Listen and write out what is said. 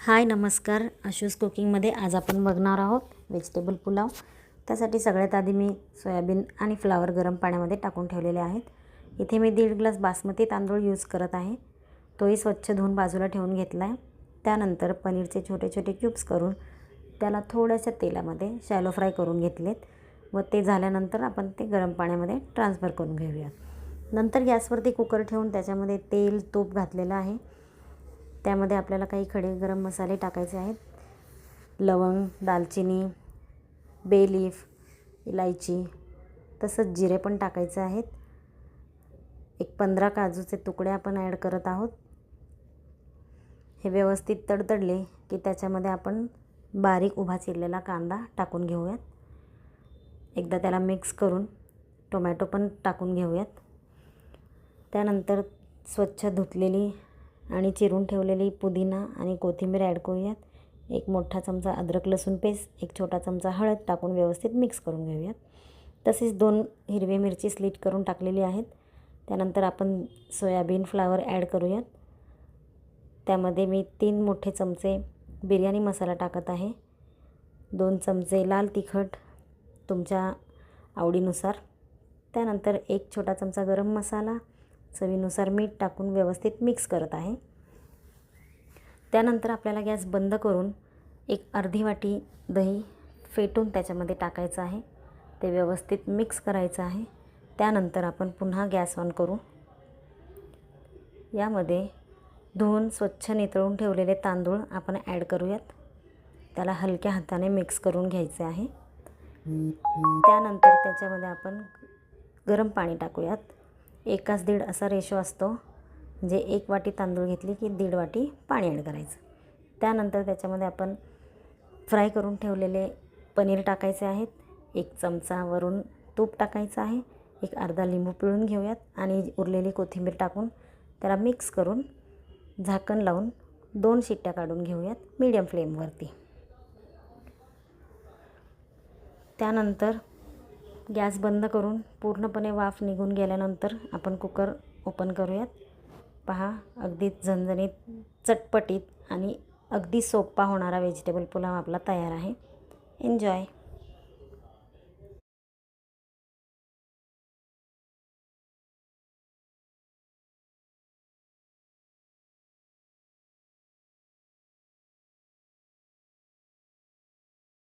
हाय नमस्कार, आशूस कुकिंगमध्ये आज आपण बघणार आहोत व्हेजिटेबल पुलाव। त्यासाठी सगळ्यात आधी मी सोयाबीन आणि फ्लावर गरम पाण्यामध्ये टाकून ठेवलेले आहेत। इथे मी 1.5 ग्लास बासमती तांदूळ यूज करत आहे। तोही स्वच्छ धुवून बाजूला ठेवून घेतला आहे। त्यानंतर पनीरचे छोटे छोटे क्यूब्स करून त्याला थोड्याशा तेलामध्ये शॅलो फ्राय करून घेतलेत व ते झाल्यानंतर आपण ते गरम पाण्यामध्ये ट्रान्सफर करून घेऊया। नंतर गॅसवरती कुकर ठेवून त्याच्यामध्ये तेल तूप घातलेलं आहे। त्यामध्ये आपल्याला काही खडे गरम मसाले टाकायचे आहेत। लवंग, दालचिनी, बे लीफ, इलायची तसंच जिरे पण टाकायचे आहेत। एक 15 काजूचे तुकडे आपण ॲड करत आहोत। हे व्यवस्थित तडतडले की त्याच्यामध्ये आपण बारीक उभा चिरलेला कांदा टाकून घेऊयात। एकदा त्याला मिक्स करून टोमॅटो पण टाकून घेऊयात। त्यानंतर स्वच्छ धुतलेली आणि चिरून ठेवलेली पुदिना आणि कोथिंबीर ॲड करूयात। एक मोठा चमचा अद्रक लसूण पेस्ट, एक छोटा चमचा हळद टाकून व्यवस्थित मिक्स करून घेऊयात। तसेच 2 हिरवी मिरची स्लिट करून टाकलेली आहेत। त्यानंतर आपण सोयाबीन फ्लावर ॲड करूयात। त्यामध्ये मी 3 मोठे चमचे बिर्याणी मसाला टाकत आहे। 2 चमचे लाल तिखट तुमच्या आवडीनुसार। त्यानंतर 1 छोटा चमचा गरम मसाला, चवीनुसार मीठ टाकून व्यवस्थित मिक्स करत आहे। त्यानंतर आपल्याला गॅस बंद करून एक अर्धी वाटी दही फेटून त्याच्यामध्ये टाकायचं आहे। ते व्यवस्थित मिक्स करायचं आहे। त्यानंतर आपण पुन्हा गॅस ऑन करू। यामध्ये धुवून स्वच्छ नितळून ठेवलेले तांदूळ आपण ॲड करूयात। त्याला हलक्या हाताने मिक्स करून घ्यायचे आहे। त्यानंतर त्याच्यामध्ये आपण गरम पाणी टाकूयात। 1:1.5 असा रेशो असतो, म्हणजे 1 वाटी तांदूळ घेतली की 1.5 वाटी पाणी ॲड करायचं। त्यानंतर त्याच्यामध्ये आपण फ्राय करून ठेवलेले पनीर टाकायचे आहेत। 1 चमचा वरून तूप टाकायचं आहे। एक अर्धा लिंबू पिळून घेऊयात आणि उरलेली कोथिंबीर टाकून त्याला मिक्स करून झाकण लावून 2 शिट्ट्या काढून घेऊयात मीडियम फ्लेमवरती। त्यानंतर गॅस बंद करून पूर्णपणे वाफ निघून गेल्यानंतर आपण कुकर ओपन करूयात। पहा, अगदी झणझणीत, चटपटीत आणि अगदी सोपा होणारा व्हेजिटेबल पुलाव आपला तयार आहे। एन्जॉय।